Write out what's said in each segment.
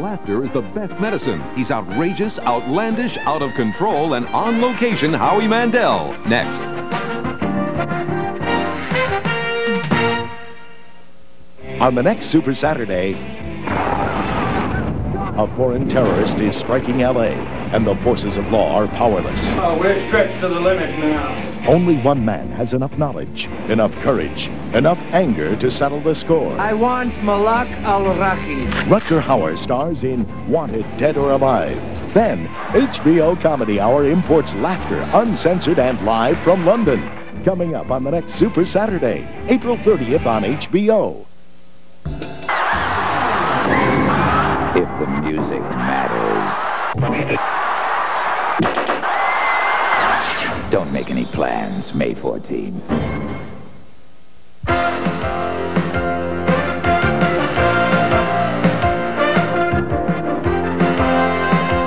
Laughter is the best medicine. He's outrageous, outlandish, out of control, and on location, Howie Mandel. Next. On the next Super Saturday, a foreign terrorist is striking L.A., and the forces of law are powerless. Oh, we're stretched to the limit now. Only one man has enough knowledge, enough courage, enough anger to settle the score. I want Malak al-Raqi. Rutger Hauer stars in Wanted, Dead or Alive. Then, HBO Comedy Hour imports laughter, uncensored and live from London. Coming up on the next Super Saturday, April 30th on HBO. If the music matters, don't make any plans, May 14th.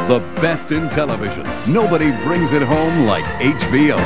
The best in television. Nobody brings it home like HBO.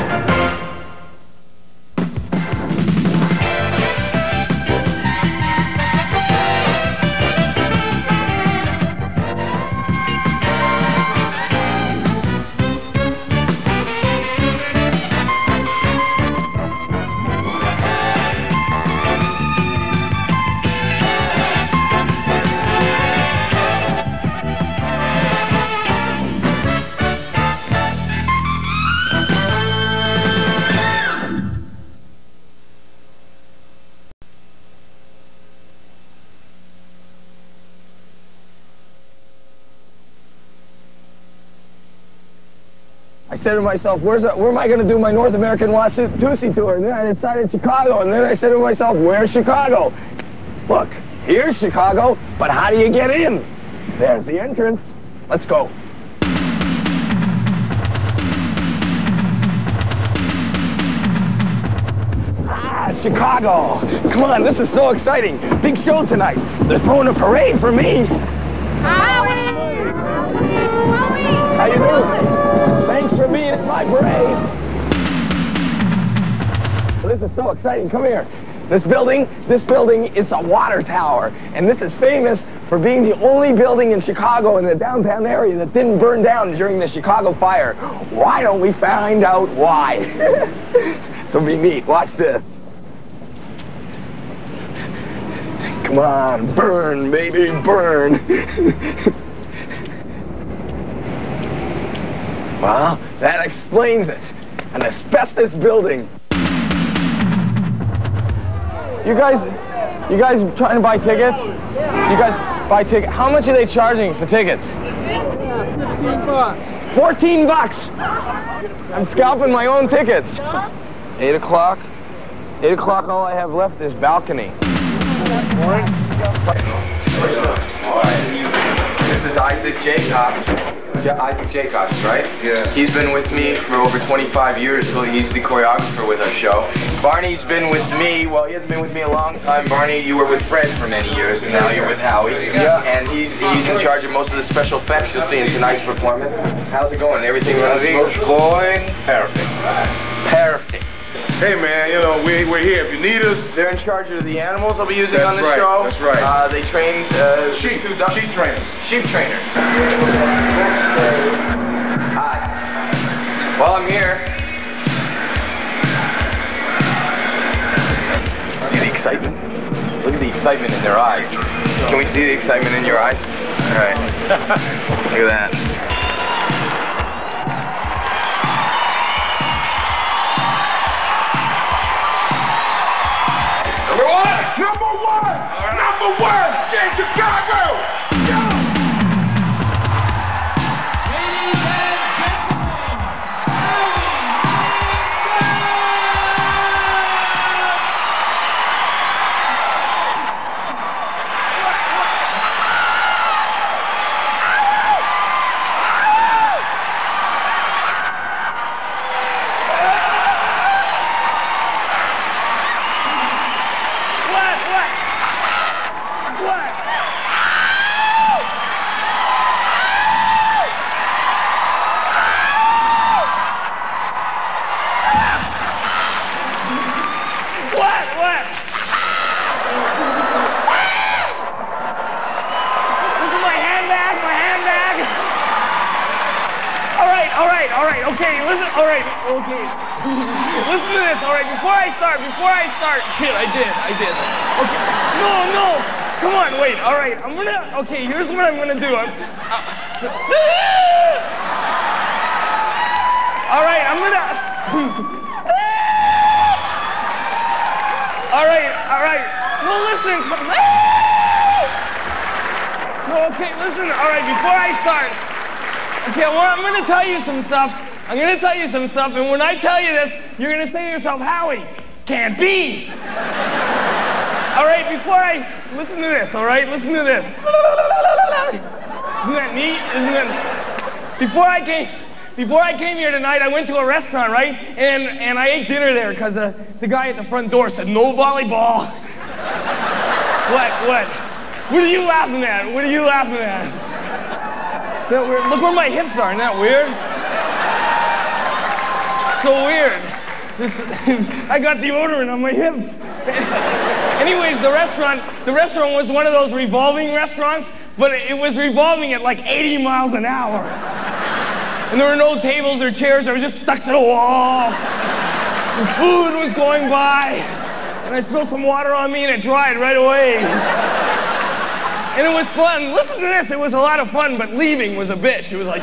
I said to myself, where am I going to do my North American Watusi tour? And then I decided Chicago. And then I said to myself, where's Chicago? Look, here's Chicago, but how do you get in? There's the entrance. Let's go. Chicago. Come on, this is so exciting. Big show tonight. They're throwing a parade for me. Howie! How you doing? Thanks for being at my parade. Well, this is so exciting. Come here. This building is a water tower, and this is famous for being the only building in Chicago in the downtown area that didn't burn down during the Chicago fire. Why don't we find out why? So be neat. Watch this. Come on, burn, baby, burn. Well, that explains it. An asbestos building. You guys trying to buy tickets? You guys buy tickets? How much are they charging for tickets? 15 bucks. 14 bucks. I'm scalping my own tickets. 8 o'clock. 8 o'clock, all I have left is balcony. This is Isaac Jacobs. Isaac Jacobs, right? Yeah. He's been with me for over 25 years, so he's the choreographer with our show. Barney's been with me, well, he hasn't been with me a long time. Barney, you were with Fred for many years, and now you're with Howie. Yeah. And he's in charge of most of the special effects you'll see in tonight's performance. How's it going? Everything runs smooth? Going perfect. Perfect. Hey man, you know, we're here. If you need us, they're in charge of the animals they'll be using on the show. That's right. They train sheep trainers. Sheep trainers. Hi. Well, I'm here. See the excitement? Look at the excitement in their eyes. Can we see the excitement in your eyes? All right. Look at that. Number one in Chicago! Go! Ladies and gentlemen, right, okay, listen, all right, okay. Listen to this, all right, before I start, shit, I did. Okay, no, come on, wait, all right, okay, here's what I'm gonna do. All right, all right, no, listen, no, okay, listen, all right, before I start, okay, I'm gonna tell you some stuff, and when I tell you this, you're gonna say to yourself, Howie, can't be. All right, listen to this, all right, listen to this. Isn't that neat? Before I came here tonight, I went to a restaurant, right? And I ate dinner there because the guy at the front door said, no volleyball. What? What are you laughing at? That weird? Look where my hips are, isn't that weird? So weird. I got deodorant on my hips. Anyways, the restaurant was one of those revolving restaurants, but it was revolving at like 80 miles an hour. And there were no tables or chairs, I was just stuck to the wall. The food was going by, and I spilled some water on me and it dried right away. And it was fun. Listen to this, it was a lot of fun, but leaving was a bitch. It was like...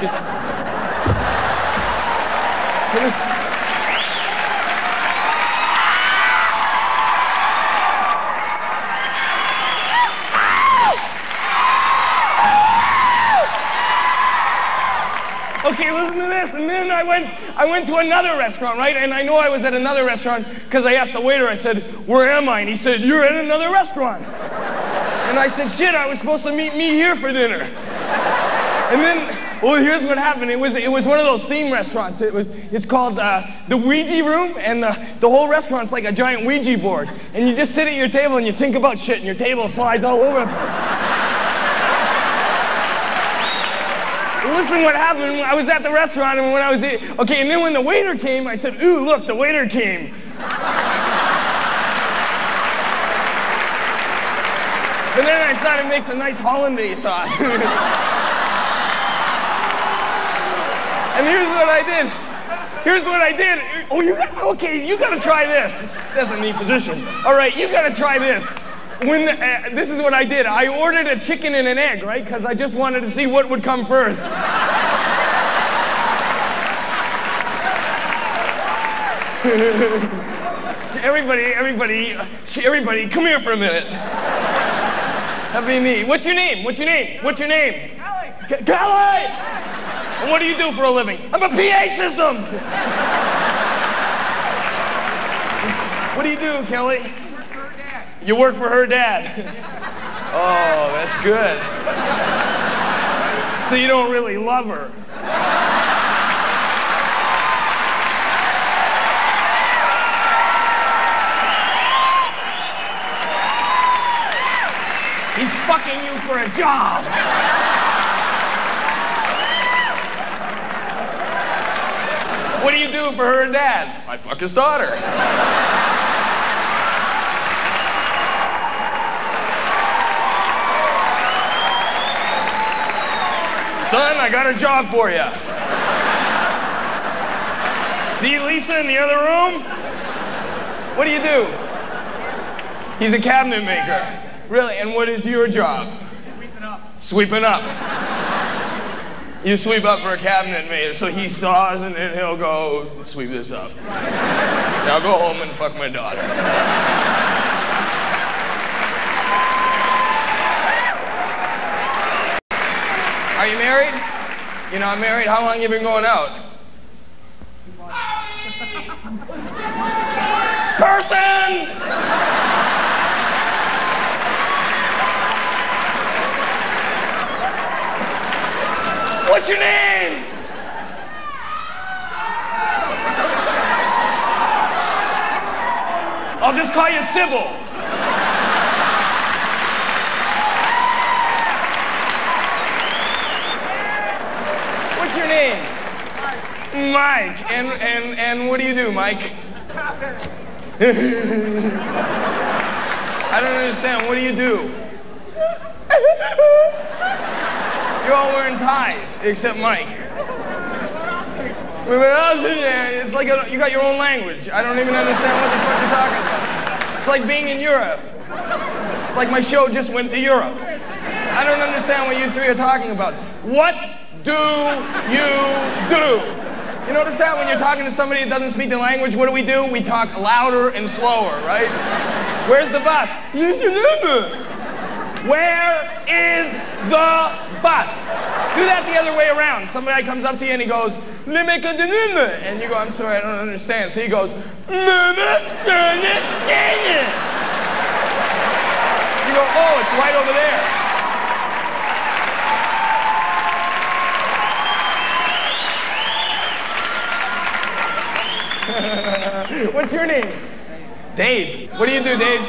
Okay, listen to this, and then I went to another restaurant, right? And I know I was at another restaurant because I asked the waiter, I said, where am I? And he said, you're at another restaurant. And I said, shit, I was supposed to meet me here for dinner. And then, well, here's what happened. It was one of those theme restaurants. It's called the Ouija Room, and the whole restaurant's like a giant Ouija board. And you just sit at your table and you think about shit, and your table slides all over. Listen what happened. I was at the restaurant, and when I was okay, and then when the waiter came, I said, ooh, look, the waiter came. But then I thought it makes a nice hollandaise sauce. And here's what I did. Oh, you gotta try this. That's a neat position. All right, you gotta try this. This is what I did. I ordered a chicken and an egg, right? Because I just wanted to see what would come first. Everybody, come here for a minute. That'd be me. What's your name? Kelly. Kelly! And what do you do for a living? I'm a PA system! What do you do, Kelly? You work for her dad. Oh, that's good. So you don't really love her. He's fucking you for a job. What do you do for her dad? I fuck his daughter. Son, I got a job for you. See Lisa in the other room? What do you do? He's a cabinet maker. Really? And what is your job? Sweeping up. You sweep up for a cabinet maker, so he saws and then he'll go, sweep this up. Now go home and fuck my daughter. Are you married? You're not married? How long have you been going out? Person! What's your name? I'll just call you Sybil. What's your name? Mike. And what do you do, Mike? I don't understand. What do you do? You're all wearing ties, except Mike. It's like you got your own language. I don't even understand what the fuck you're talking about. It's like being in Europe. It's like my show just went to Europe. I don't understand what you three are talking about. What do you do? You notice that when you're talking to somebody that doesn't speak the language, what do? We talk louder and slower, right? Where's the bus? Where is the bus? Do that the other way around. Somebody comes up to you and he goes, and you go, I'm sorry, I don't understand. So he goes, you go, oh, it's right over there. What's your name? Dave. What do you do, Dave?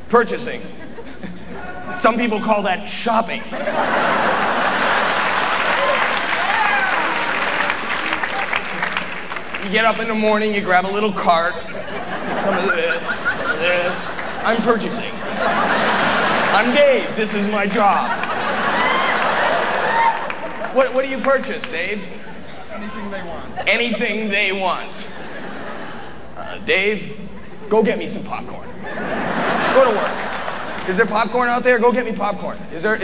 Purchasing. Some people call that shopping. You get up in the morning, you grab a little cart, some of this. I'm purchasing. I'm Dave. This is my job. What do you purchase, Dave? Anything they want. Anything they want. Dave, go get me some popcorn. Go to work. Is there popcorn out there? Go get me popcorn. Is there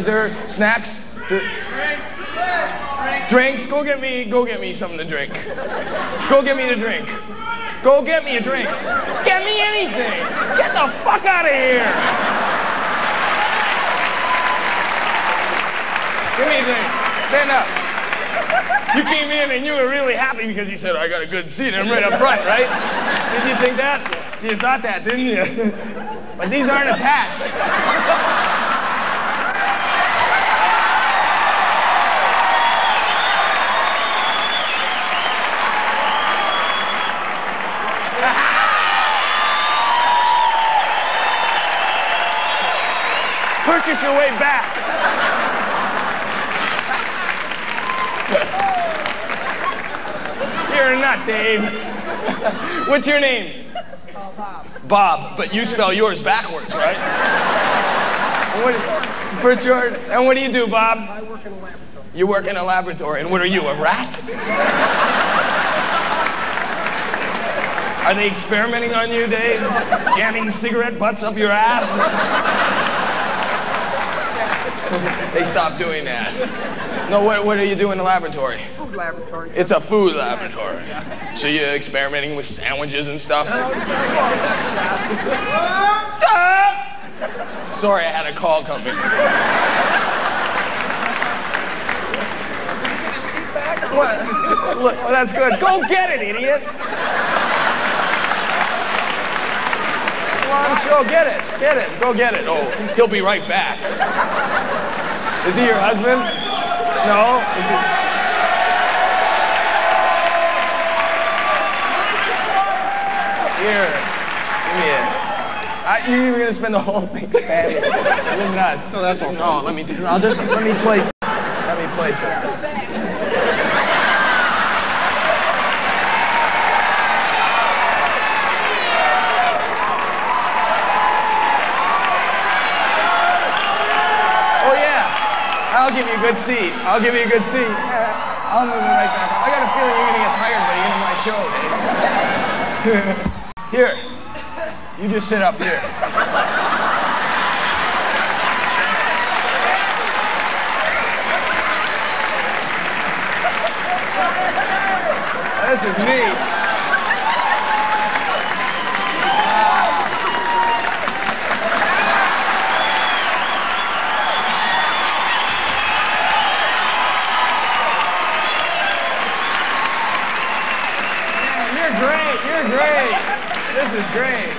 snacks? Drinks? Go get me something to drink. Go get me the drink. Go get me a drink. Get me anything. Get the fuck out of here. Give me a drink. Stand up. You came in and you were really happy because you said, I got a good seat. I'm right up front, right? Did you think that? You thought that, didn't you? But these aren't attached. Purchase your way back. You're a nut, Dave. What's your name? Bob. Bob, but you spell yours backwards, right? And what do you do, Bob? I work in a laboratory. You work in a laboratory, and what are you, a rat? Are they experimenting on you, Dave? Jamming cigarette butts up your ass? They stopped doing that. No, what do you do in the laboratory? Food laboratory. It's a food laboratory. So you're experimenting with sandwiches and stuff? Sorry, I had a call coming. What? Look, well, that's good. Go get it, idiot. Come on, go get it. Get it. Go get it. Oh, he'll be right back. Is he your husband? No? Is he? Here. Give me it. You're going to spend the whole thing standing. You're nuts. So that's all. No, let me place it. Let me place it. I'll give you a good seat. I'll give you a good seat. I'll move it right back up. I got a feeling you're going to get tired by the end of my show, Dave. Here. You just sit up here. This is me. You're great. This is great.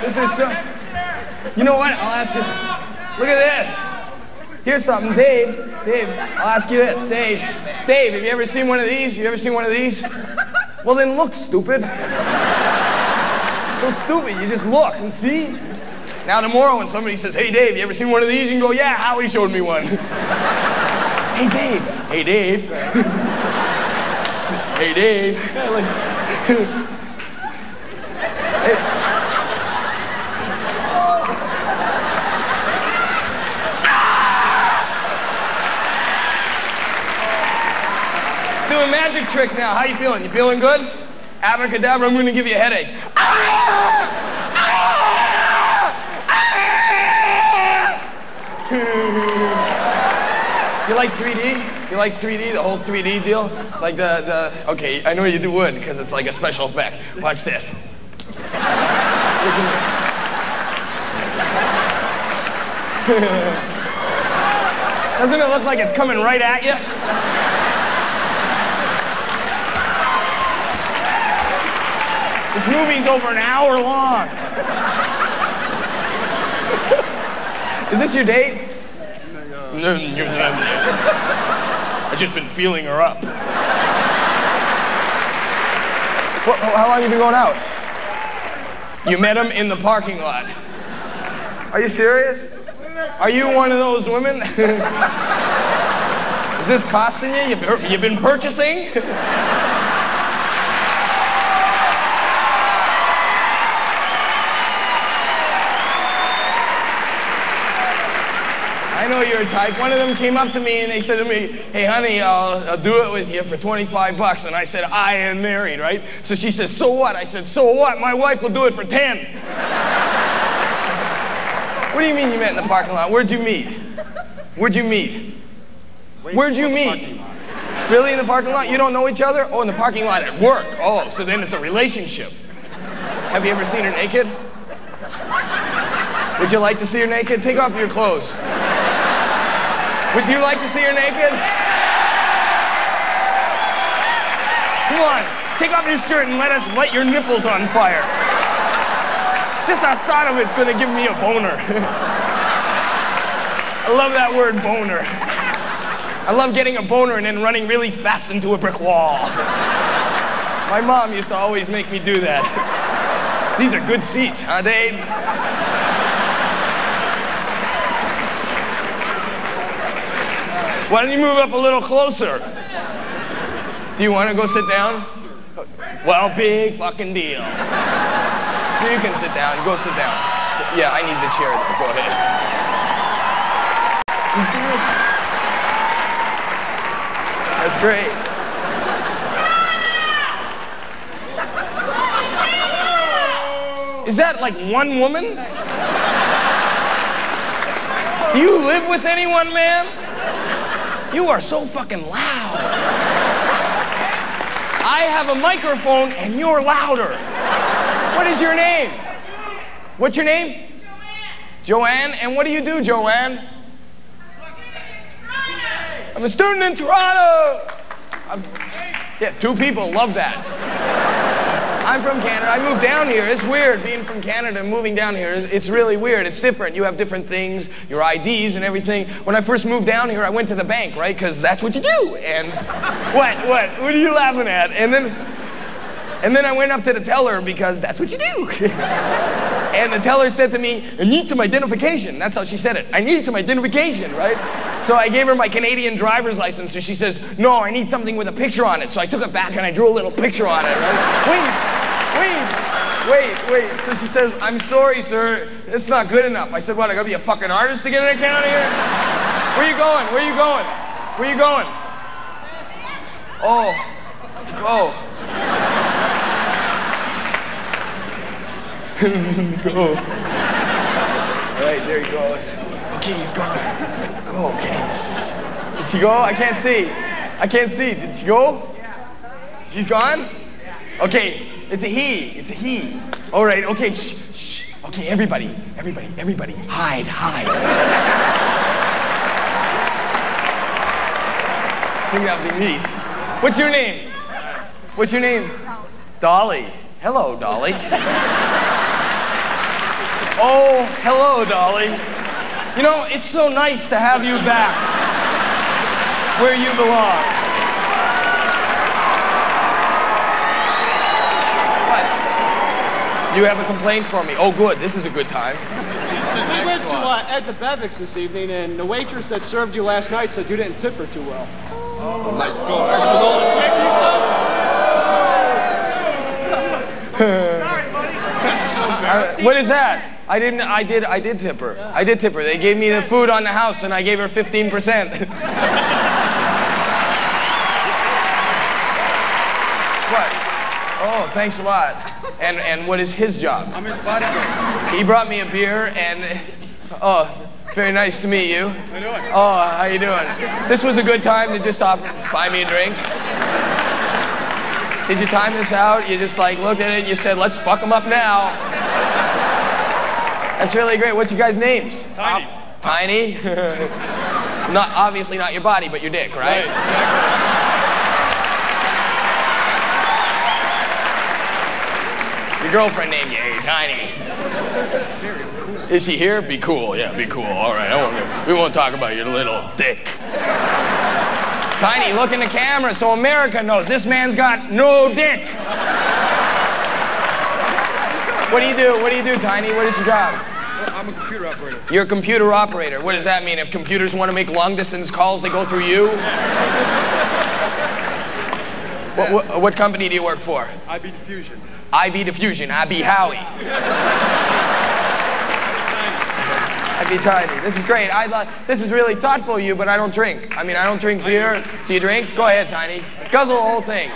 This is so... You know what? I'll ask you... Look at this. Here's something. Dave, I'll ask you this. Dave, have you ever seen one of these? You ever seen one of these? Well, then look, stupid. So stupid. You just look and see. Now tomorrow when somebody says, hey, Dave, you ever seen one of these? You can go, yeah, Howie showed me one. Hey, Dave. Hey, Dave. Hey, Dave. do a magic trick now. How you feeling? You feeling good? Abracadabra, I'm gonna give you a headache. You like 3D? You like 3D, the whole 3D deal? Like okay, I know you would, because it's like a special effect. Watch this. Doesn't it look like it's coming right at you? This movie's over an hour long. Is this your date? I've just been feeling her up. How long have you been going out? You met him in the parking lot. Are you serious? Are you one of those women? Is this costing you? You've been purchasing? I know your type. One of them came up to me and they said to me, hey honey, I'll do it with you for 25 bucks. And I said, I am married, right? So she says, so what? I said, so what? My wife will do it for 10. What do you mean you met in the parking lot? Where'd you meet? Where'd you meet? Where'd you meet? Really, in the parking lot? You don't know each other? Oh, in the parking lot at work. Oh, so then it's a relationship. Have you ever seen her naked? Would you like to see her naked? Take off your clothes. Would you like to see her naked? Come on, take off your shirt and let us light your nipples on fire. Just the thought of it's gonna give me a boner. I love that word, boner. I love getting a boner and then running really fast into a brick wall. My mom used to always make me do that. These are good seats, huh, Dave? Why don't you move up a little closer? Do you want to go sit down? Well, big fucking deal. You can sit down. Go sit down. Yeah, I need the chair there. Go ahead. That's great. Is that like one woman? Do you live with anyone, ma'am? You are so fucking loud. I have a microphone and you're louder. What is your name? What's your name? Joanne. And what do you do, Joanne? I'm a student in Toronto. Yeah, 2 people love that. I'm from Canada. I moved down here. It's weird being from Canada and moving down here. It's really weird. It's different. You have different things, your IDs and everything. When I first moved down here, I went to the bank, right? Because that's what you do. And what are you laughing at? And then I went up to the teller because that's what you do. And the teller said to me, I need some identification. That's how she said it. I need some identification, right? So I gave her my Canadian driver's license, and she says, no, I need something with a picture on it. So I took it back and I drew a little picture on it, right? Wait. So she says, I'm sorry, sir. It's not good enough. I said, what, I gotta be a fucking artist to get an account here? Where you going? Where you going? Where you going? Oh. Go. All right, there he goes. Okay, he's gone. Oh, okay. Did she go? I can't see. Did she go? She's gone? Okay, it's a he. All right, okay, shh. Okay, everybody. Hide. I think that would be me. What's your name? Dolly. Hello, Dolly. Oh, hello, Dolly. You know, it's so nice to have you back where you belong. What? You have a complaint for me? Oh, good. This is a good time. We went to Ed the Bevick's this evening, and the waitress that served you last night said you didn't tip her too well. Oh, let's go. Sorry, buddy. What is that? I did tip her. Yeah. I did tip her. They gave me the food on the house, and I gave her 15%. Oh, thanks a lot. And what is his job? I'm his bodyguard. He brought me a beer and, oh, very nice to meet you. How you doing? Oh, how you doing? This was a good time to just buy me a drink. Did you time this out? You just like looked at it and you said, let's fuck them up now. That's really great. What's your guys' names? Tiny. Tiny? Obviously not your body, but your dick, right? Right, exactly. Your girlfriend named you, hey, Tiny. Is she here? Be cool. Yeah, be cool. All right. We won't talk about your little dick. Tiny, look in the camera so America knows this man's got no dick. What do you do? What do you do, Tiny? What is your job? Well, I'm a computer operator. You're a computer operator. What does that mean? If computers want to make long-distance calls, they go through you? What company do you work for? IB Diffusion. IB Diffusion. IB Howie. IB Tiny. This is great. This is really thoughtful of you, but I don't drink. I mean, I don't drink beer. Do you drink? Go ahead, Tiny. Guzzle the whole thing.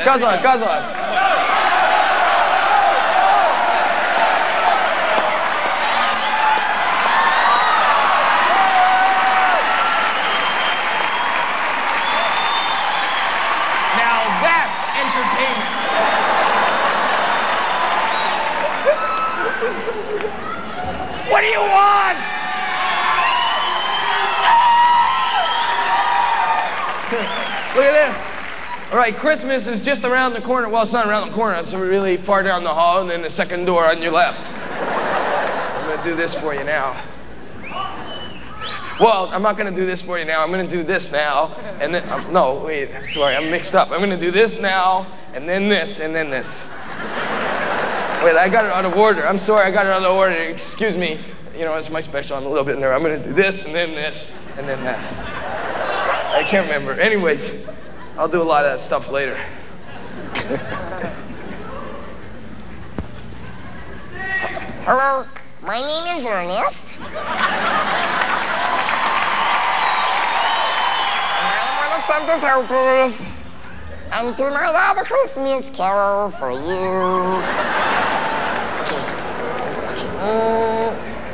Guzzle it, guzzle it. What do you want? Look at this. All right, Christmas is just around the corner. Well, it's not around the corner. It's really far down the hall, and then the second door on your left. I'm going to do this for you now. Well, I'm not going to do this for you now. I'm going to do this now, and then... no, wait. I'm sorry. I'm mixed up. I'm going to do this now, and then this, and then this. Wait, I got it out of order. I'm sorry, I got it out of order. Excuse me. You know, it's my special. I'm a little bit nervous. I'm going to do this, and then this, and then that. I can't remember. Anyways, I'll do a lot of that stuff later. Hello, my name is Ernest. And I'm one of Santa's helpers. And tonight I have a Christmas carol for you.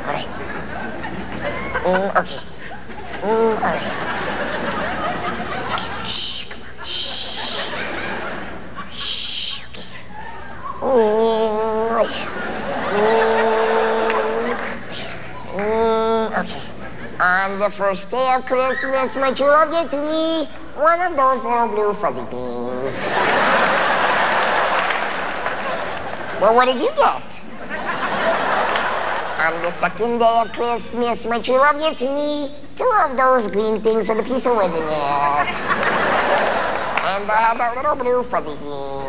Alright. Okay. Alright. Shh, come on. Shh, okay. Okay. On the first day of Christmas, my true love gave to me one of those little blue fuzzy things. Well, what did you get? On the second day of Christmas, my true love gave to me two of those green things with a piece of wood in it. And I had that little blue fuzzy thing.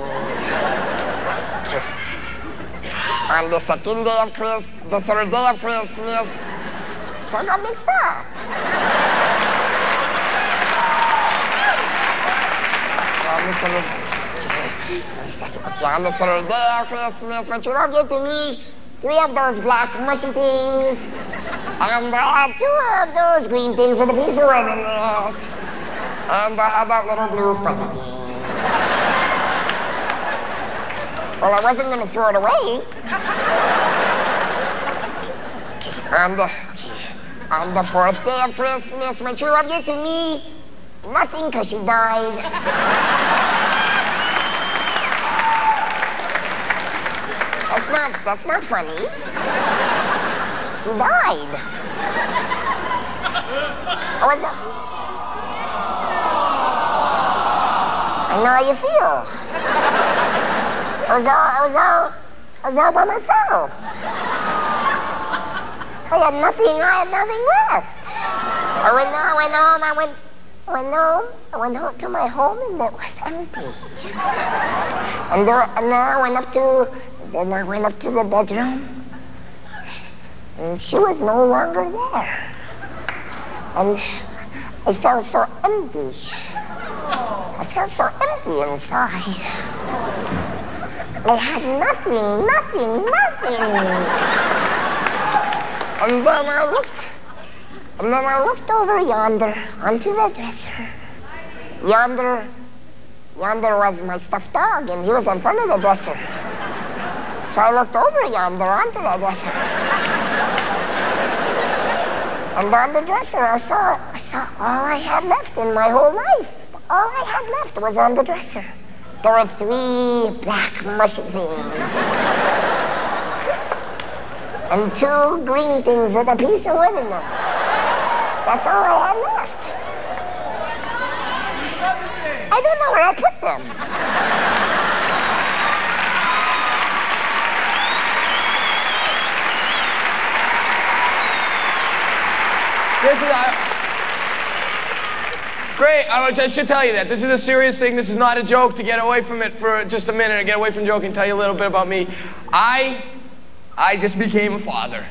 On the second day of Christmas, the third day of Christmas, so I got mixed up. On the third day of Christmas, my true love gave to me three of those black mushy things, and I had two of those green things with a piece of red in it, and I had that little blue fuzzy thing. Well, I wasn't going to throw it away. On the fourth day of Christmas, my true love gave to me nothing because she died. That's not funny. She died. I know how you feel. I was all by myself. I had nothing left. I went home to my home and it was empty. And then I went up to the bedroom, and she was no longer there. And I felt so empty. I felt so empty inside. I had nothing. And then I looked over yonder onto the dresser. Yonder Yonder was my stuffed dog, and he was in front of the dresser. So I looked over yonder onto the dresser. And on the dresser, I saw all I had left in my whole life. All I had left was on the dresser. There were 3 black mushy things. And 2 green things with a piece of wood in them. That's all I had left. I don't know where I put them. Great, I should tell you that. This is a serious thing. This is not a joke. To get away from it for just a minute, and get away from joking, tell you a little bit about me. I just became a father.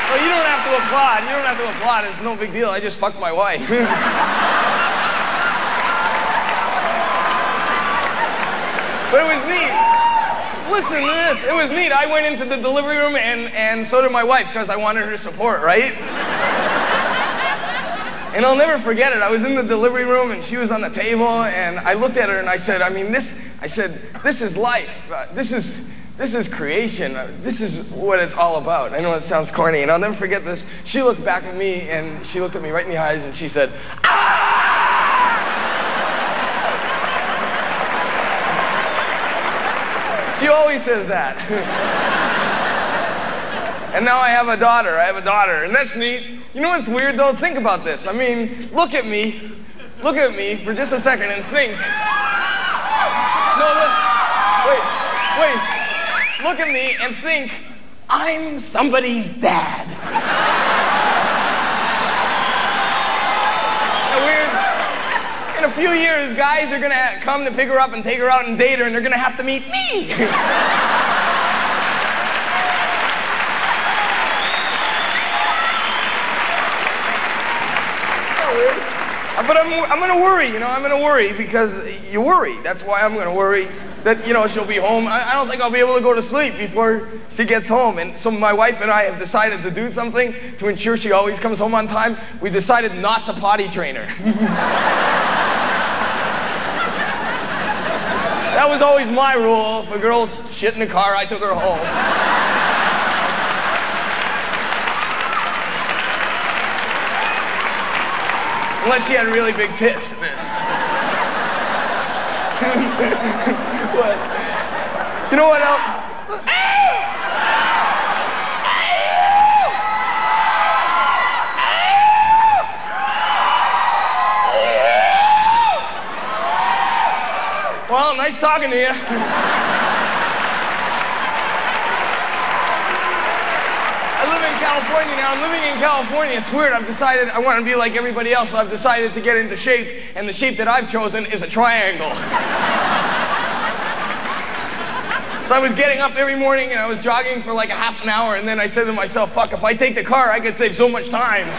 Well, you don't have to applaud. You don't have to applaud. It's no big deal. I just fucked my wife. But it was neat. Listen to this. It was neat. I went into the delivery room, and so did my wife, because I wanted her support, right? And I'll never forget it. I was in the delivery room, and she was on the table, and I looked at her, and I said, this is life. This is creation. This is what it's all about. I know it sounds corny, and I'll never forget this. She looked back at me, and she looked at me right in the eyes, and she said, "Ah!" She always says that. And now I have a daughter. And that's neat. You know what's weird, though? Think about this. I mean, look at me for just a second and think. No, look. Wait. Look at me and think, I'm somebody's dad. Weird. In a few years, guys are gonna come to pick her up and take her out and date her, and they're gonna have to meet me. But I'm gonna worry, you know. I'm gonna worry because you worry. That's why I'm gonna worry that, you know, she'll be home. I don't think I'll be able to go to sleep before she gets home. And so my wife and I have decided to do something to ensure she always comes home on time. We decided not to potty train her. That was always my rule. If a girl shit in the car, I took her home. Unless she had really big tits. What? You know what else? Well, nice talking to you. I live in California now. I'm living in California. It's weird. I've decided I want to be like everybody else, so I've decided to get into shape, and the shape that I've chosen is a triangle. So I was getting up every morning, and I was jogging for like a half an hour, and then I said to myself, fuck, if I take the car, I could save so much time.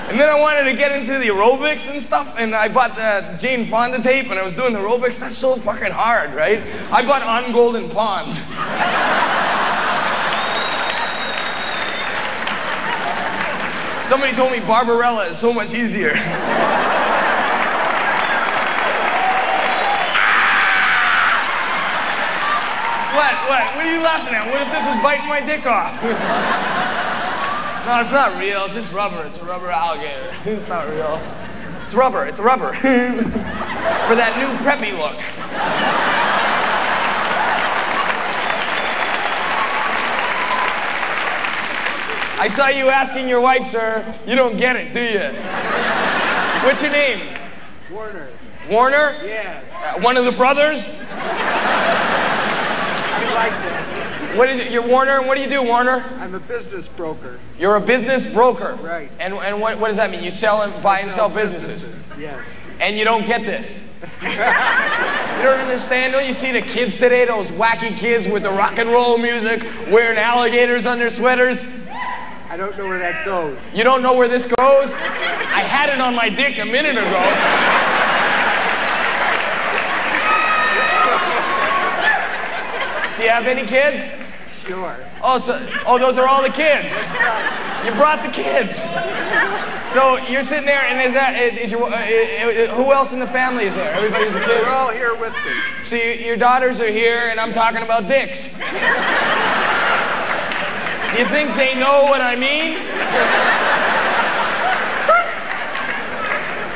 And then I wanted to get into the aerobics and stuff, and I bought the Jane Fonda tape, and I was doing the aerobics. That's so fucking hard, right? I bought On Golden Pond. Somebody told me Barbarella is so much easier. What? What are you laughing at? What if this was biting my dick off? No, it's not real. It's just rubber. It's a rubber alligator. It's not real. It's rubber. It's rubber. For that new preppy look. I saw you asking your wife, sir. You don't get it, do you? What's your name? Warner. Warner? Yeah. One of the brothers? I like that. What is it? You're Warner, and what do you do, Warner? I'm a business broker. You're a business broker? Right. And what does that mean? You sell and buy and sell businesses? Yes. And you don't get this? You don't understand? Don't you see the kids today, those wacky kids with the rock and roll music, wearing alligators on their sweaters? I don't know where that goes. You don't know where this goes? I had it on my dick a minute ago. Do you have any kids? Sure. Oh, those are all the kids. You brought the kids. So you're sitting there, and who else in the family is there? Everybody's a kid? They're all here with me. So your daughters are here, and I'm talking about dicks. You think they know what I mean?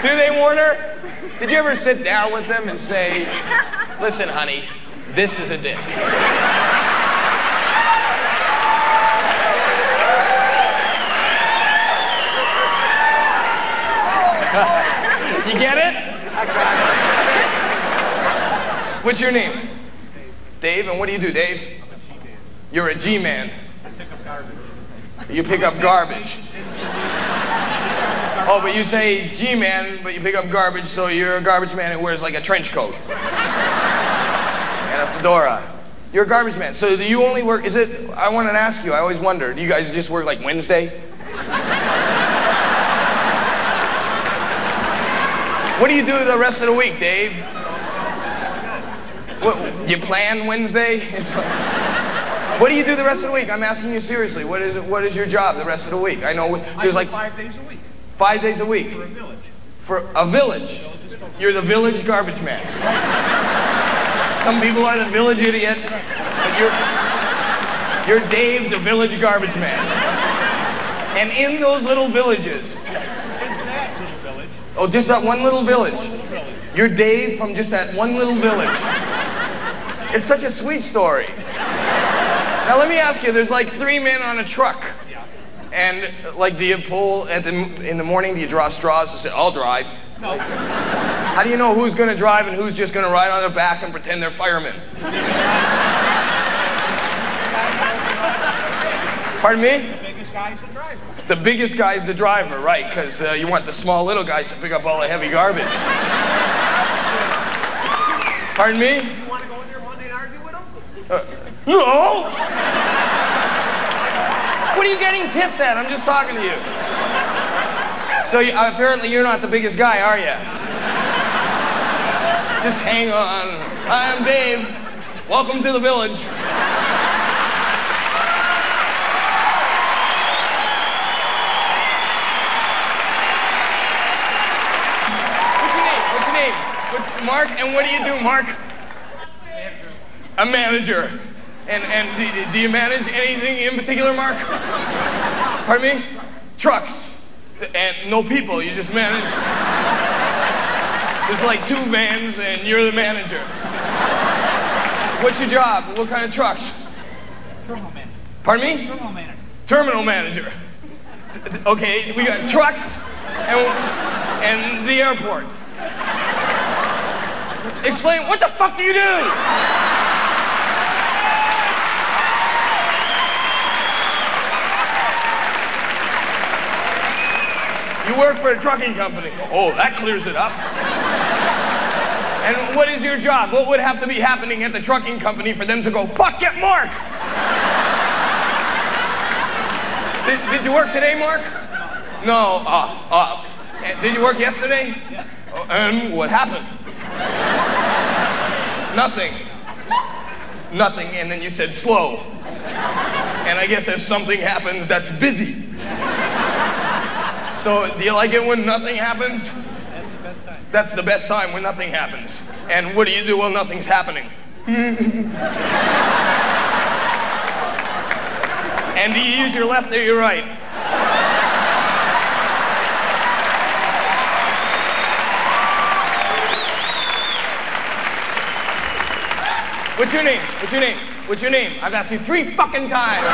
Do they, Warner? Did you ever sit down with them and say, listen, honey, this is a dick? You get it? I got it. What's your name? Dave, and what do you do, Dave? You're a G-man. You pick up garbage. Oh, but you say G-man, but you pick up garbage, so you're a garbage man who wears like a trench coat. And a fedora. You're a garbage man. So do you only work, I wanted to ask you, I always wonder, do you guys just work like Wednesday? What do you do the rest of the week, Dave? What, you plan Wednesday? What do you do the rest of the week? I'm asking you seriously. What is your job the rest of the week? I know there's like 5 days a week. 5 days a week? For a village. For a village? You're the village garbage man. Some people are the village idiot, but you're Dave, the village garbage man. And in those little villages, oh, just that one little village. You're Dave from just that one little village. It's such a sweet story. Now let me ask you, there's like 3 men on a truck. And like, do you pull in the morning, do you draw straws to say, I'll drive? No. How do you know who's going to drive and who's just going to ride on the back and pretend they're firemen? Pardon me? The biggest guy is the driver. The biggest guy's the driver, right, because you want the small little guys to pick up all the heavy garbage. Pardon me? You want to go in there Monday and argue with them? No! What are you getting pissed at? I'm just talking to you. So apparently you're not the biggest guy, are you? Just hang on. Hi, I'm Dave. Welcome to the village. Mark, and what do you do, Mark? A manager. And do you manage anything in particular, Mark? Pardon me? Trucks. And no people, you just manage. There's like 2 vans and you're the manager. What's your job? What kind of trucks? Terminal manager. Pardon me? Terminal manager. Terminal manager. Okay, we got trucks and the airport. Explain, what the fuck do you do? You work for a trucking company. Oh, that clears it up. And what is your job? What would have to be happening at the trucking company for them to go, fuck, get Mark? Did you work today, Mark? No. Did you work yesterday? Yes. And what happened? Nothing. Nothing, and then you said slow. And I guess if something happens, that's busy. So, do you like it when nothing happens? That's the best time. That's the best time, when nothing happens. And what do you do when nothing's happening? And do you use your left or your right? What's your name? What's your name? What's your name? I've asked you 3 fucking times.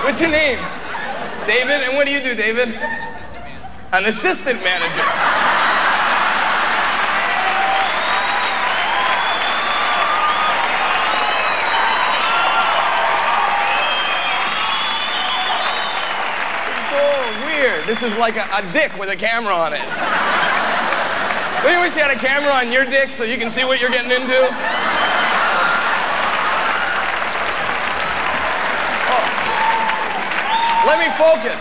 What's your name? David, and what do you do, David? An assistant manager. It's so weird. This is like a dick with a camera on it. Don't you wish you had a camera on your dick so you can see what you're getting into? Let me focus.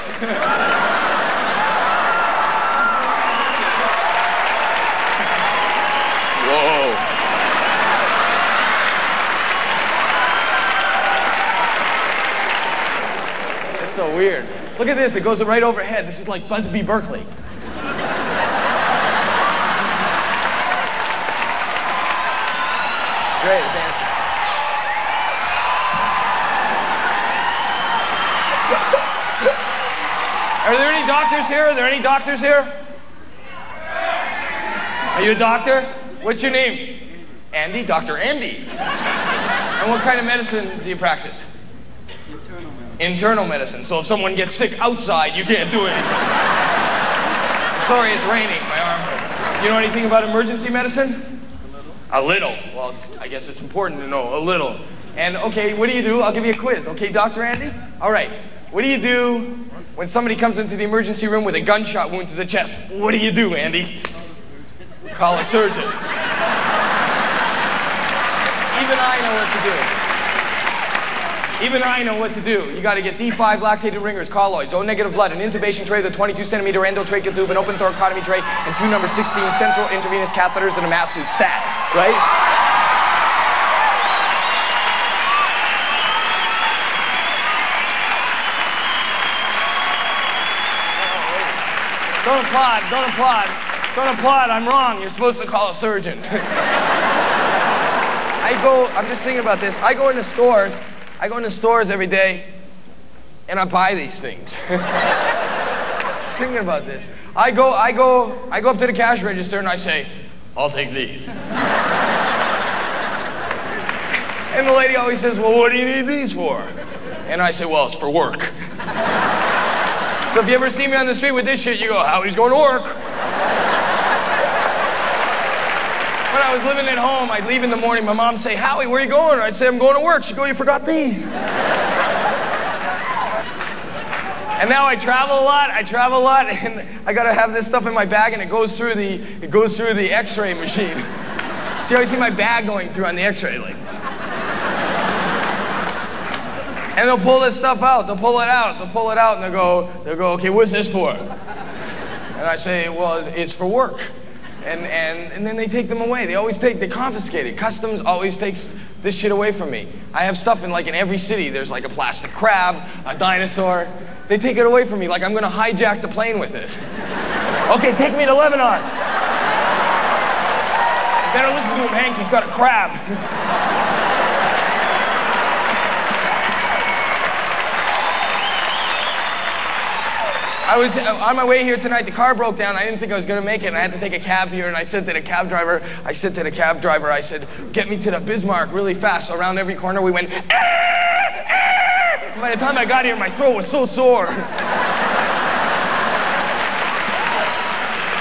Whoa. so weird. Look at this, it goes right overhead. This is like Busby Berkeley. Great dancing. Are there any doctors here? Are there any doctors here? Are you a doctor? What's your name? Andy? Dr. Andy. And what kind of medicine do you practice? Internal medicine. So if someone gets sick outside, you can't do anything. Sorry, it's raining. My arm hurts. You know anything about emergency medicine? A little. Well, I guess it's important to know a little. And okay, what do you do? I'll give you a quiz. Okay, Dr. Andy? All right. What do you do when somebody comes into the emergency room with a gunshot wound to the chest? What do you do, Andy? Call a surgeon. Even I know what to do. Even I know what to do. You got to get D5 lactated ringers, colloids, O-negative blood, an intubation tray with a 22-centimeter endotracheal tube, an open thoracotomy tray, and 2 number 16 central intravenous catheters and a mass suit. Stat, right? Don't applaud, don't applaud. Don't applaud, I'm wrong. You're supposed to call a surgeon. I'm just thinking about this. I go into stores every day, and I buy these things. Just thinking about this. I go up to the cash register and I say, I'll take these. And the lady always says, well, what do you need these for? And I say, well, it's for work. So if you ever see me on the street with this shit, you go, Howie's going to work. When I was living at home, I'd leave in the morning, my mom would say, Howie, where are you going? I'd say, I'm going to work. She'd go, you forgot these. And now I travel a lot, and I gotta have this stuff in my bag, and it goes through the X-ray machine. So you always see my bag going through on the X-ray, like. And they'll pull this stuff out, and they'll go, okay, what's this for? And I say, well, it's for work. And then they take them away. They confiscate it. Customs always takes this shit away from me. I have stuff in every city. There's like a plastic crab, a dinosaur. They take it away from me like I'm gonna hijack the plane with it. Okay, take me to Lebanon. Better listen to him, Hank, he's got a crab. I was on my way here tonight, the car broke down, I didn't think I was gonna make it, and I had to take a cab here, and I said to the cab driver, I said, get me to the Bismarck really fast. So around every corner we went, by the time I got here, my throat was so sore.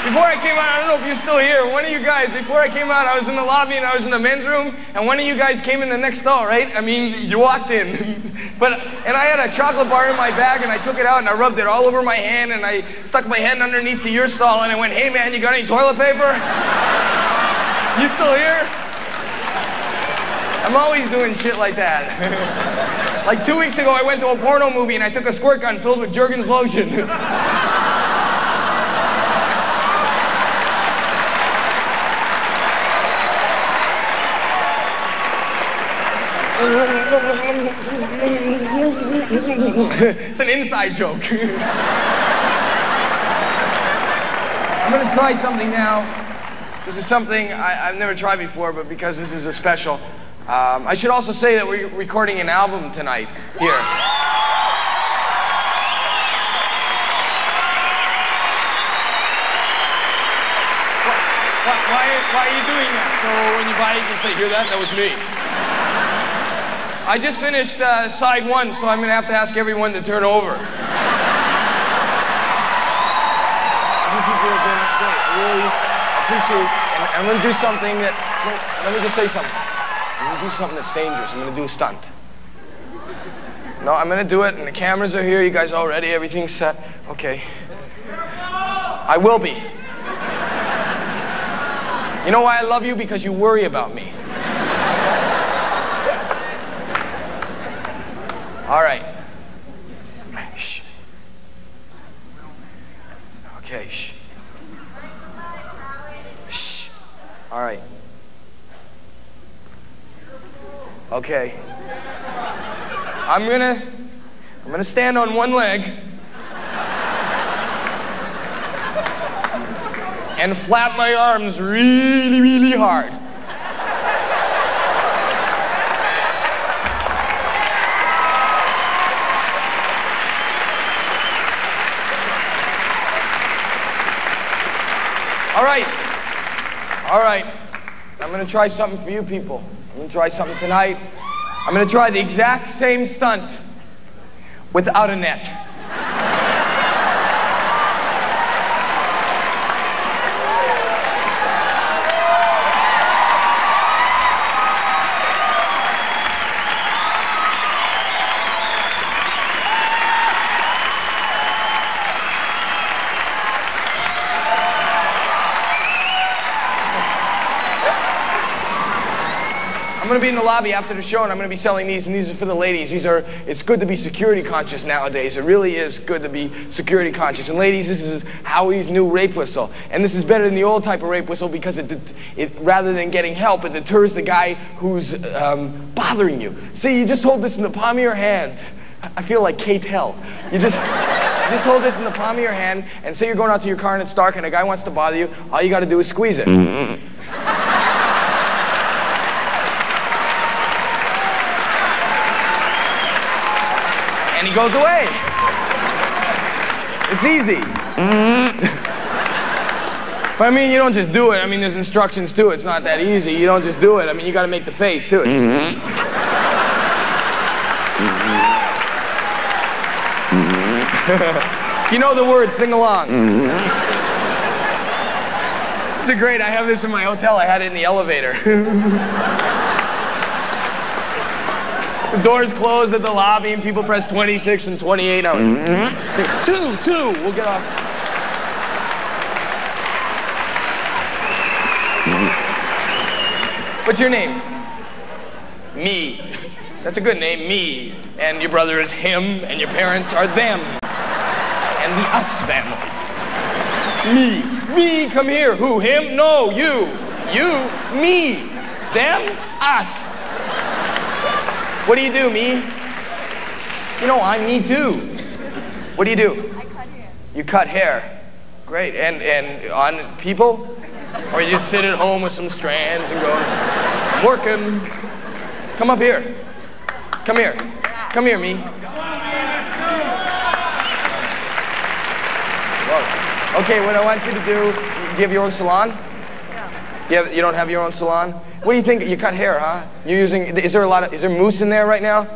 Before I came out, I don't know if you're still here, one of you guys, before I came out, I was in the lobby and I was in the men's room, and one of you guys came in the next stall, right? I mean, you walked in. And I had a chocolate bar in my bag, and I took it out and I rubbed it all over my hand, and I stuck my hand underneath to your stall, and I went, hey man, you got any toilet paper? You still here? I'm always doing shit like that. Like 2 weeks ago, I went to a porno movie and I took a squirt gun filled with Jergens lotion. It's an inside joke. I'm going to try something now. This is something I've never tried before, but because this is a special. I should also say that we're recording an album tonight here. Why are you doing that? So when you buy it, you can say, hear that? That was me. I just finished side 1, so I'm going to have to ask everyone to turn over. You people have been great. I really appreciate it. I'm going to do something that, let me just say something. I'm going to do something that's dangerous. I'm going to do a stunt. No, I'm going to do it, and the cameras are here. You guys all ready? Everything's set. Okay. I will be. You know why I love you? Because you worry about me. All right. Shh. Okay, shh. Shh. All right. Okay. I'm I'm gonna stand on one leg and flap my arms really, really hard. All right. I'm gonna try something for you people. I'm gonna try something tonight. I'm gonna try the exact same stunt without a net. I'm gonna be in the lobby after the show and I'm gonna be selling these, and these are for the ladies. It's good to be security conscious nowadays. It really is good to be security conscious. And ladies, this is Howie's new rape whistle. And this is better than the old type of rape whistle because it rather than getting help, it deters the guy who's bothering you. See, you just hold this in the palm of your hand. I feel like Kate Hell. You just hold this in the palm of your hand and say you're going out to your car and it's dark and a guy wants to bother you. All you gotta do is squeeze it. And he goes away. It's easy. But I mean, you don't just do it. I mean, there's instructions too. It's not that easy. You don't just do it. I mean, you got to make the face too. You know the words, sing along. This is great. I have this in my hotel. I had it in the elevator. The doors closed at the lobby and people press 26 and 28. I was, two, we'll get off. What's your name? Me. That's a good name, Me. And your brother is him, and your parents are them. And the us family. Me, come here. Who, him? No, you, me, them, us. What do you do, Me? You know, I'm me too. What do you do? I cut hair. You cut hair. Great. And on people? Or you just sit at home with some strands and go, I'm working. Come up here. Come here. Come here, Me. Whoa. Okay, what I want you to do, do you have your own salon? No. You don't have your own salon? What do you think? You cut hair, huh? You're using, is there mousse in there right now?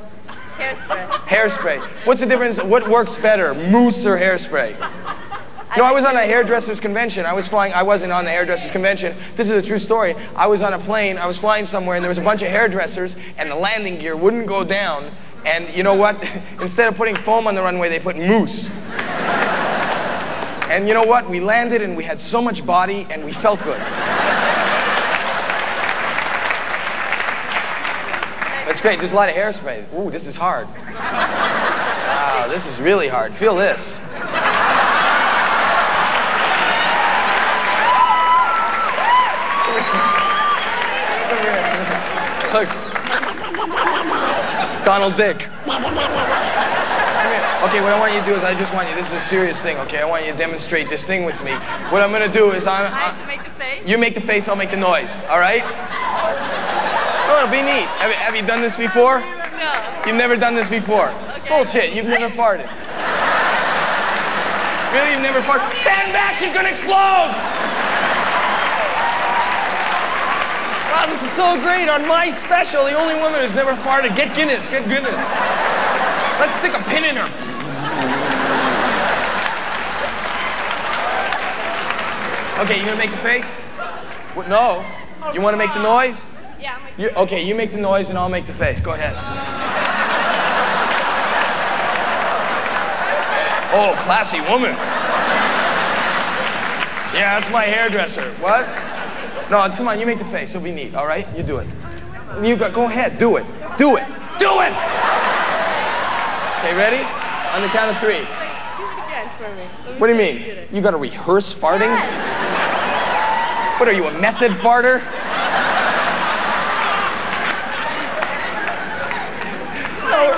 Hairspray. Hairspray. What's the difference? What works better, mousse or hairspray? No, I was on a hairdresser's convention. I wasn't on the hairdresser's convention. This is a true story. I was on a plane, I was flying somewhere, and there was a bunch of hairdressers, and the landing gear wouldn't go down. And you know what? Instead of putting foam on the runway, they put mousse. And you know what? We landed, and we had so much body, and we felt good. That's great. There's a lot of hairspray. Ooh, this is hard. Wow, this is really hard. Feel this. Look. Donald Dick. Okay, what I want you to do is this is a serious thing, okay? I want you to demonstrate this thing with me. What I'm going to do is I have to make the face? You make the face, I'll make the noise, all right? Oh, it'll be neat. Have you done this before? No. You've never done this before? Okay. Bullshit, you've never farted. Really, you've never farted? Stand back, she's gonna explode! Wow, this is so great. On my special, the only woman who's never farted. Get Guinness, get Guinness. Let's stick a pin in her. Okay, you gonna make the face? What, no. You wanna make the noise? Yeah, okay, you make the noise and I'll make the face. Go ahead. Oh, classy woman. Yeah, that's my hairdresser. What? No, come on, you make the face. It'll be neat, all right? You do it. Go ahead, do it. Do it. Do it! Okay, ready? On the count of 3. Do it again for me. What do you mean? You gotta rehearse farting? What are you, a method farter?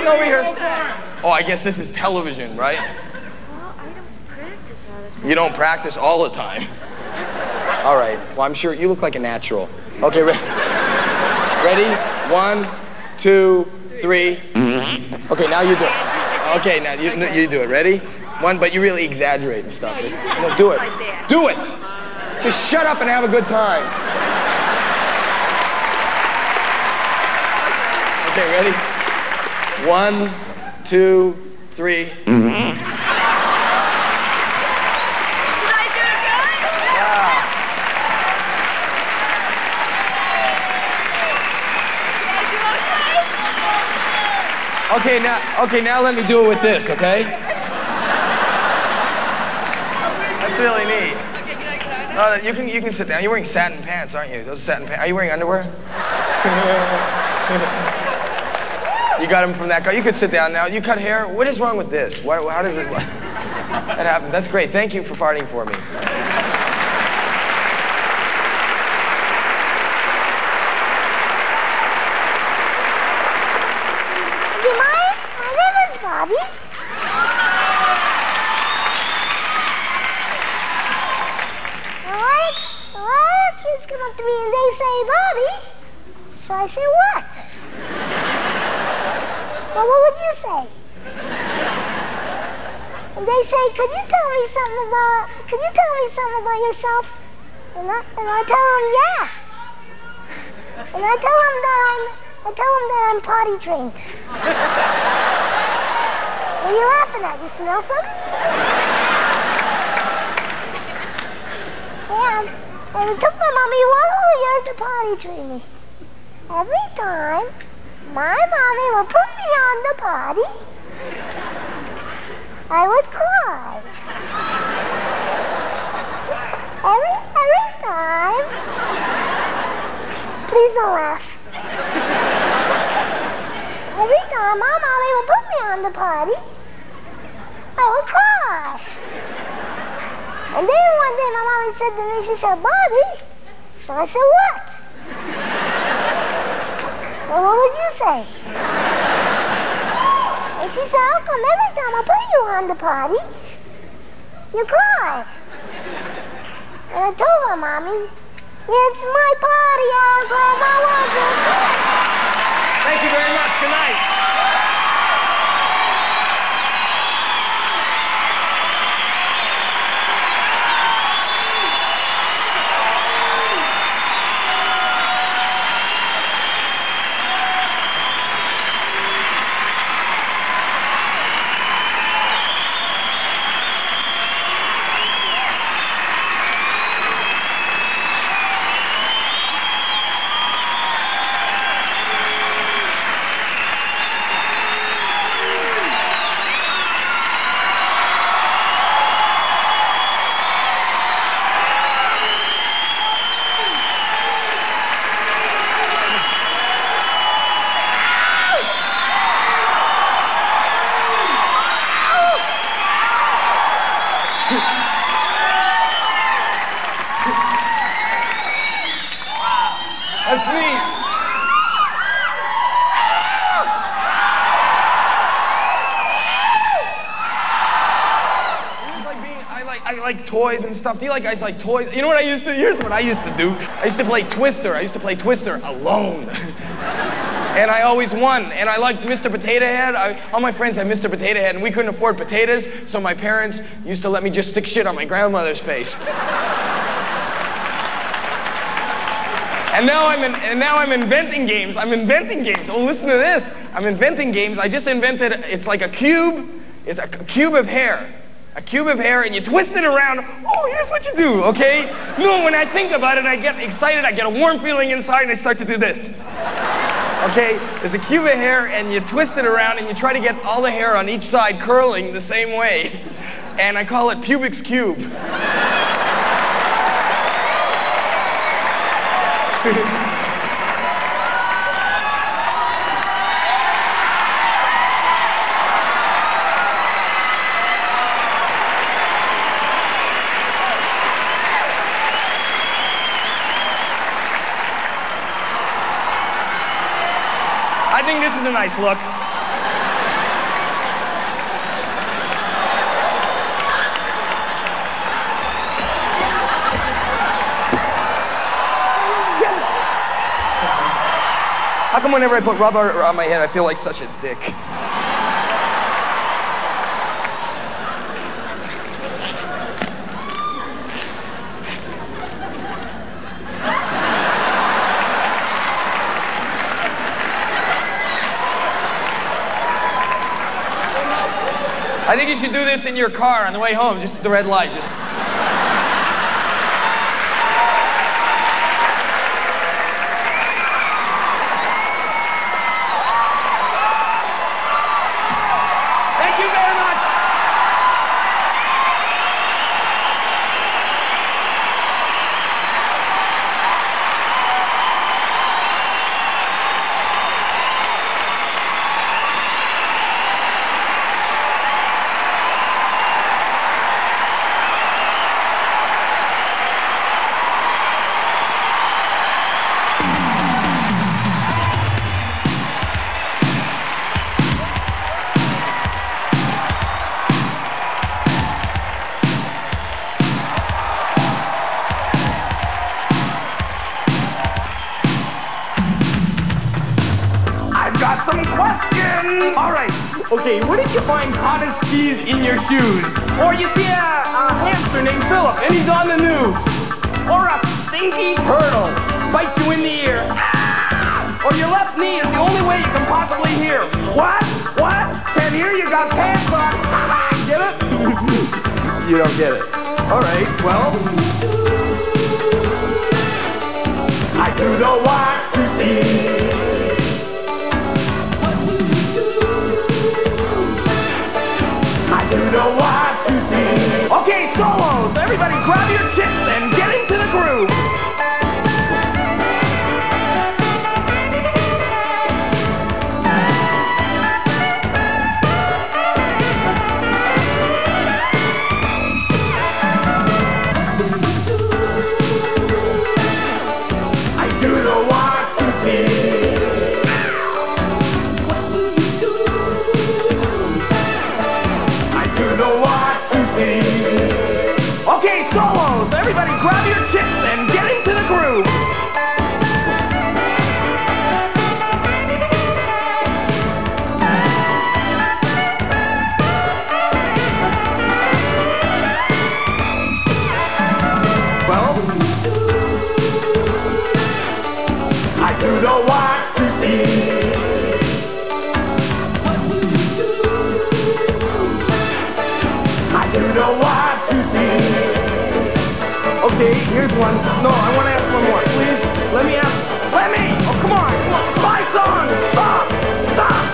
No rehearsal. Oh, I guess this is television, right? Well, I don't practice all the time. You don't practice all the time. All right. Well, I'm sure you look like a natural. Okay, ready? 1, 2, 3. Okay, now you do it. Okay, now you do it. Ready? 1, but you really exaggerate and stuff. No, do it. Do it. Just shut up and have a good time. Okay, ready? 1, 2, 3. Okay, now let me do it with this, okay? That's really neat. You can sit down. You're wearing satin pants, aren't you? Those are satin pants. Are you wearing underwear? You got them from that guy. You could sit down now. You cut hair. What is wrong with this? How does it? That happened. That's great. Thank you for farting for me. My name is Bobby. A lot of kids come up to me and they say, Bobby. So I say, what? Well, what would you say? And they say, could you tell me something about yourself? And I tell them, yeah. And I tell them that I'm potty trained. What are you laughing at? You smell something? Yeah. And it took my mommy 1 whole year to potty train me. Every time my mommy would put me on the potty, I would cry. Every time. Please don't laugh. Every time my mommy would put me on the potty, I would cry. And then one day my mommy said to me, she said, Bobby. So I said, what? Well, what would you say? And she said, how come every time I put you on the potty, you cry? And I told her, Mommy, it's my potty, I'll grab my wardrobe. Thank you very much. Good night. That's neat. I like toys and stuff. Do you like guys like toys? You know what I used to? Here's what I used to do. I used to play Twister. I used to play Twister alone. And I always won. And I liked Mr. Potato Head. All my friends had Mr. Potato Head, and we couldn't afford potatoes, so my parents used to let me just stick shit on my grandmother's face. And now I'm inventing games. I'm inventing games. Oh, listen to this. I'm inventing games. I just invented, it's like a cube. It's a cube of hair. A cube of hair, and you twist it around. Oh, here's what you do, okay? No, when I think about it, I get excited. I get a warm feeling inside, and I start to do this. Okay? There's a cube of hair, and you twist it around, and you try to get all the hair on each side curling the same way. And I call it Pubix Cube. I think this is a nice look. come whenever I put rubber on my head, I feel like such a dick? I think you should do this in your car on the way home, just at the red light. Thank you very much. Some questions! All right. Okay, where did you find cottage cheese in your shoes? Or you see a hamster named Philip and he's on the news? Or a stinky turtle bites you in the ear? Or your left knee is the only way you can possibly hear? What? What? Can't hear you got pants on. Get it? You don't get it. All right, well. I do know what to see. You know what to see. Okay, solos. Everybody grab your chicks and get into the groove. I do know what to see. Okay, solos, everybody grab your chicks and get into the groove. Well, I do know what to see. I do know what to see. Okay, here's one. No, I want to ask one more, please. Let me ask. Let me! Oh, come on, come on. My song! Stop! Stop!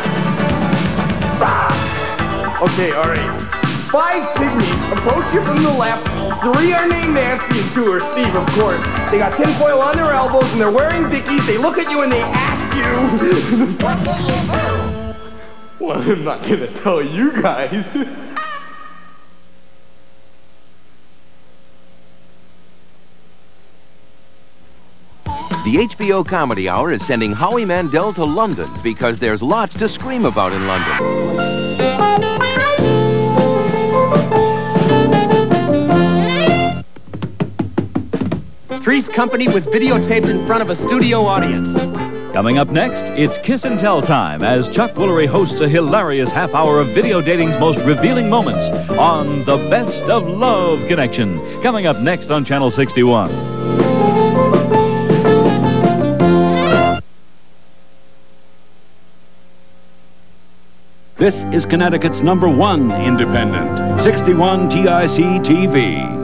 Stop! Okay, all right. 5 pygmies approach you from the left. 3 are named Nancy and 2 are Steve, of course. They got tinfoil on their elbows and they're wearing dickies. They look at you and they ask you... What do you do? Well, I'm not going to tell you guys. The HBO Comedy Hour is sending Howie Mandel to London because there's lots to scream about in London. Three's Company was videotaped in front of a studio audience. Coming up next, it's Kiss and Tell time as Chuck Woolery hosts a hilarious half hour of video dating's most revealing moments on The Best of Love Connection. Coming up next on Channel 61. This is Connecticut's #1 independent, 61 TIC TV.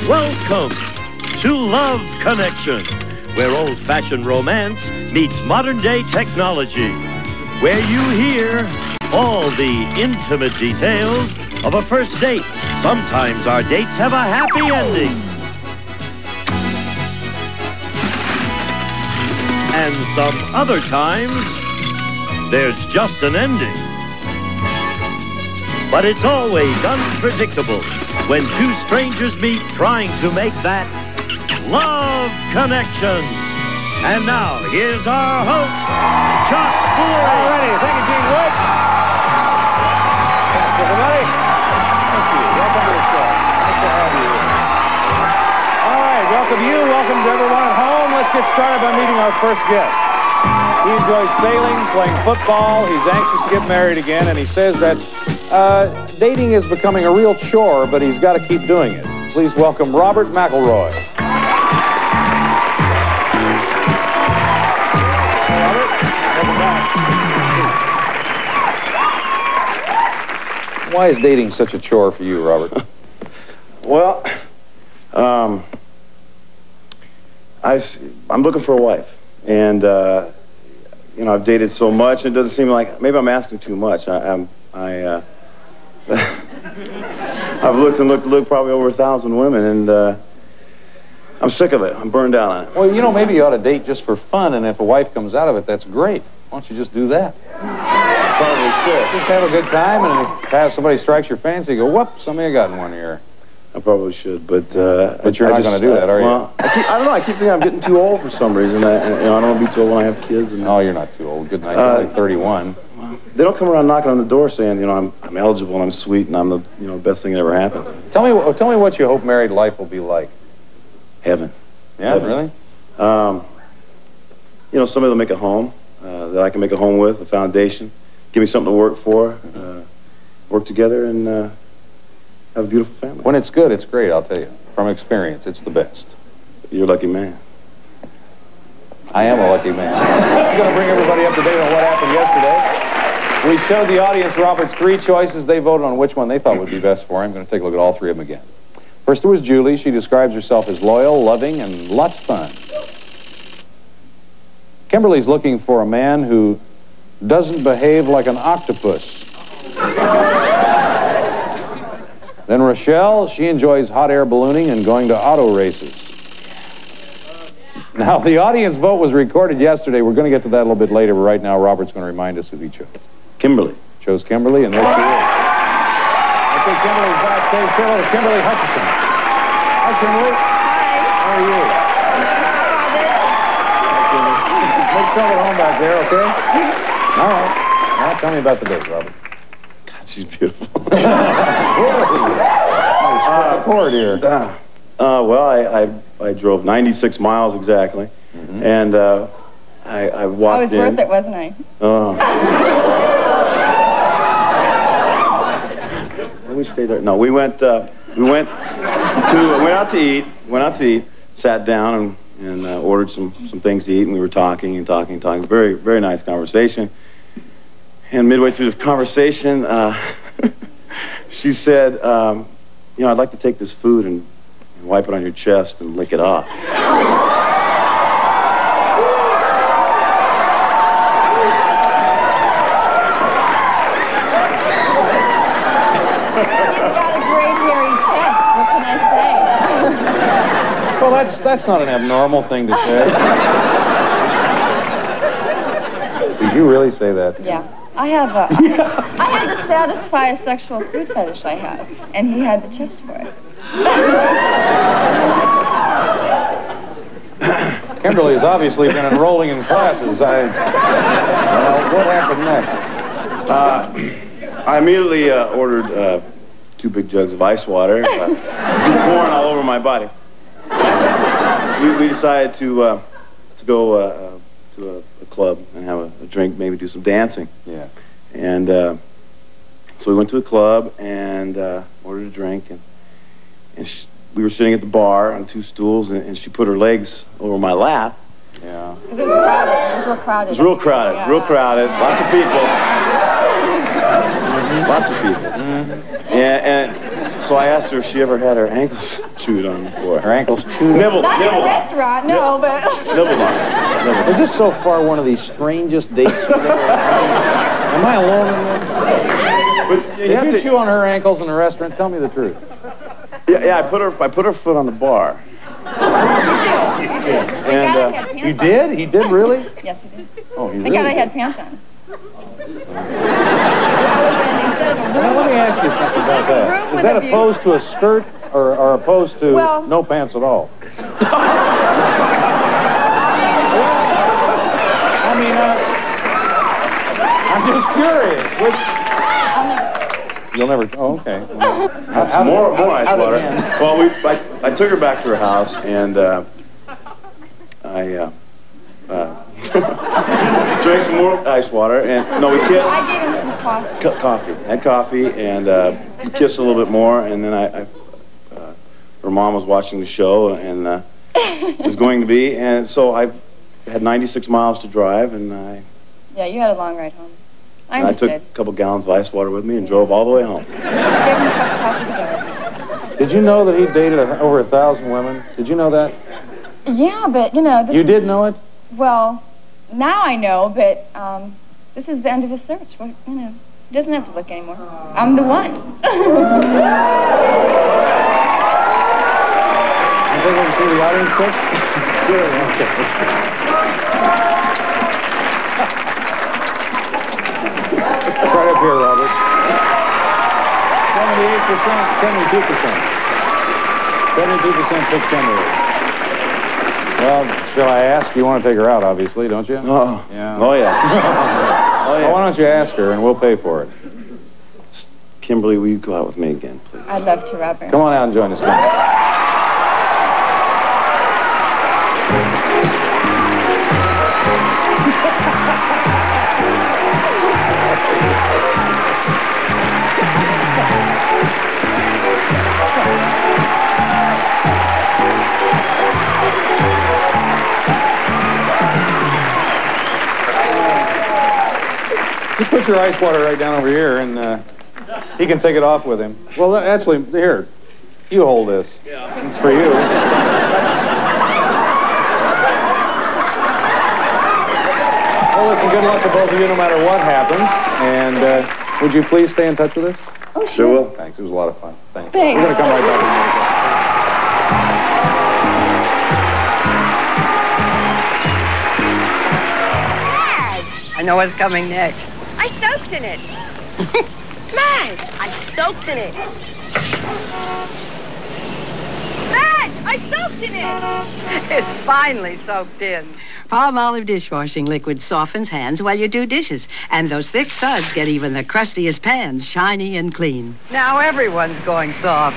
Welcome to Love Connection, where old-fashioned romance meets modern-day technology, where you hear all the intimate details of a first date. Sometimes our dates have a happy ending. And some other times, there's just an ending. But it's always unpredictable. when two strangers meet trying to make that love connection. And now, here's our host, Chuck Fuller. All righty. Thank you, Gene Wood. Thanks, everybody. Thank you. Welcome to the show. Nice to have you here. All right. Welcome you. Welcome to everyone at home. Let's get started by meeting our first guest. He enjoys sailing, playing football. He's anxious to get married again, and he says that dating is becoming a real chore, but he's got to keep doing it. Please welcome Robert McElroy. Robert, welcome back. Why is dating such a chore for you, Robert? Well, I'm looking for a wife, and you know, I've dated so much, and it doesn't seem like maybe I'm asking too much. I've looked and looked probably over 1,000 women, and I'm sick of it. I'm burned out on it. Well, you know, maybe you ought to date just for fun, and if a wife comes out of it, that's great. Why don't you just do that? Probably should. Just have a good time, and if somebody strikes your fancy, you go, whoop, somebody got in one ear. I probably should, but you're not going to do that, are you? Well, I don't know. I keep thinking I'm getting too old for some reason. I don't want to be too old when I have kids. And, no, you're not too old. Good night. You're like 31. They don't come around knocking on the door saying, you know, I'm eligible and I'm sweet and I'm the best thing that ever happened. Tell me what you hope married life will be like. Heaven. Yeah, Heaven. Really? You know, somebody will make a home that I can make a home with, a foundation, give me something to work for, work together, and have a beautiful family. When it's good, it's great, I'll tell you. From experience, it's the best. You're a lucky man. I am a lucky man. I'm going to bring everybody up to date on what happened yesterday. We showed the audience Robert's 3 choices. They voted on which one they thought would be best for him. I'm going to take a look at all 3 of them again. First was Julie. She describes herself as loyal, loving, and lots of fun. Kimberly's looking for a man who doesn't behave like an octopus. Then Rochelle, she enjoys hot air ballooning and going to auto races. Now, the audience vote was recorded yesterday. We're going to get to that a little bit later, but right now, Robert's going to remind us who he chose. Kimberly. Chose Kimberly, and there she is. I think Kimberly's backstage. Say hello to Kimberly Hutchison. Hi, Kimberly. Hi. How are you? Make some at home back there, okay? All right. Now, tell me about the date, Robert. God, she's beautiful. Here. Well, I drove 96 miles exactly, and I walked in. I was worth it, wasn't I? We stayed there. No, we went out to eat. Sat down and ordered some things to eat, and we were talking. Very, very nice conversation. And midway through the conversation, she said, you know, I'd like to take this food and wipe it on your chest and lick it off. You've got a great hairy chest. What can I say? Well, that's not an abnormal thing to say. Did you really say that? Yeah. I had to satisfy a sexual food fetish I had, and he had the chest for it. Kimberly has obviously been enrolling in classes. What happened next? I immediately ordered 2 big jugs of ice water, pouring all over my body. We decided to go to a club and have a drink, maybe do some dancing. Yeah. And so we went to a club and ordered a drink, and we were sitting at the bar on 2 stools, and she put her legs over my lap. Yeah. Because it was crowded. It was real crowded. It was real crowded. Yeah. Real crowded. Lots of people. Lots of people. And so I asked her if she ever had her ankles chewed on before. Her ankles chewed? Nibbled. Not in a on. restaurant, no, but... Nibbled on. Is this so far one of these strangest dates you've ever had? Am I alone in this? But Did you chew on her ankles in a restaurant? Tell me the truth. Yeah, I put her foot on the bar. And you did? He did really? Yes, he did. Oh, he The really guy that did. had pants on. Instead Now, let me ask you something about that. Is that opposed to a skirt or opposed to no pants at all? I mean, I'm just curious. You'll never. Oh, okay. More ice water. Well, I took her back to her house, and I drank some more ice water, and we kissed. I gave him some coffee. Coffee. Had coffee, and kissed a little bit more, and then her mom was watching the show, and was going to be, and so I had 96 miles to drive, and Yeah, you had a long ride home. I took a couple gallons of ice water with me and drove all the way home. Gave him a cup of coffee together. Did you know that he dated over 1,000 women? Did you know that? Yeah, but, you know... You did know it? Well, now I know, but this is the end of his search. Well, you know, he doesn't have to look anymore. I'm the one. You think we can see the audience pic? Sure. Okay, let's see. Right up here, Robert. 78%, 72%. 72% fixed gender rate. Well, shall I ask? You want to take her out, obviously, don't you? Oh, yeah. Oh, yeah. Well, why don't you ask her, and we'll pay for it. Kimberly, will you go out with me again, please? I'd love to, Robert. Come on out and join us, Kimberly. Just put your ice water right down over here, and he can take it off with him. Well, actually, here, you hold this. Yeah. It's for you. Well, listen, good luck to both of you no matter what happens. And would you please stay in touch with us? Oh, sure will. Thanks. It was a lot of fun. Thanks. Thanks. We're going to come right back in a minute. I know what's coming next. I soaked in it. Madge, I soaked in it. Madge, I soaked in it. It's finally soaked in. Palmolive dishwashing liquid softens hands while you do dishes, and those thick suds get even the crustiest pans shiny and clean. Now everyone's going soft.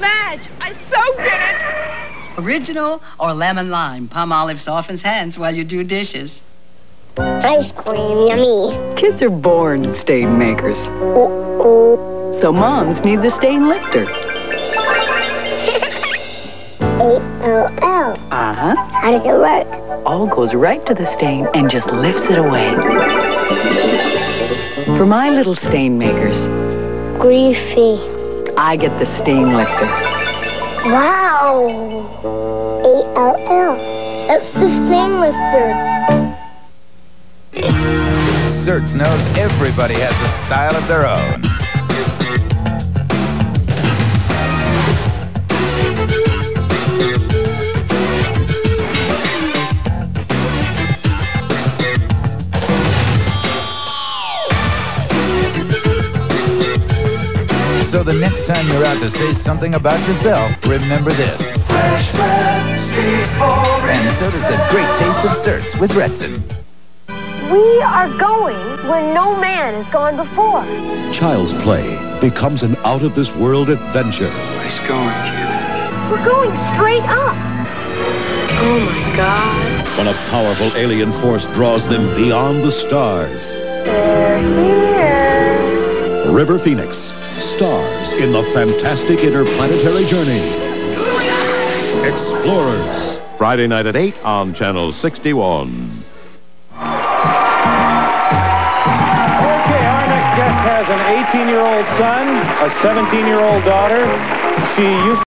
Madge, I soaked in it. Original or lemon lime, Palmolive softens hands while you do dishes. Ice cream, yummy. Kids are born stain makers. Uh-oh. So moms need the stain lifter. A-L-L. Uh-huh. How does it work? All goes right to the stain and just lifts it away. For my little stain makers, Griefy. I get the stain lifter. Wow. A-L-L. That's the stain lifter. Certs knows everybody has a style of their own. So the next time you're out to say something about yourself, remember this. Fresh bread, stays for And so does the great taste of Certs with Retsin. We are going where no man has gone before. Child's Play becomes an out-of-this-world adventure. Nice going, kid. We're going straight up. Oh, my God. When a powerful alien force draws them beyond the stars. They're here. River Phoenix stars in the fantastic interplanetary journey. Explorers. Friday night at 8 on Channel 61. Guest has an 18-year-old son, a 17-year-old daughter. She used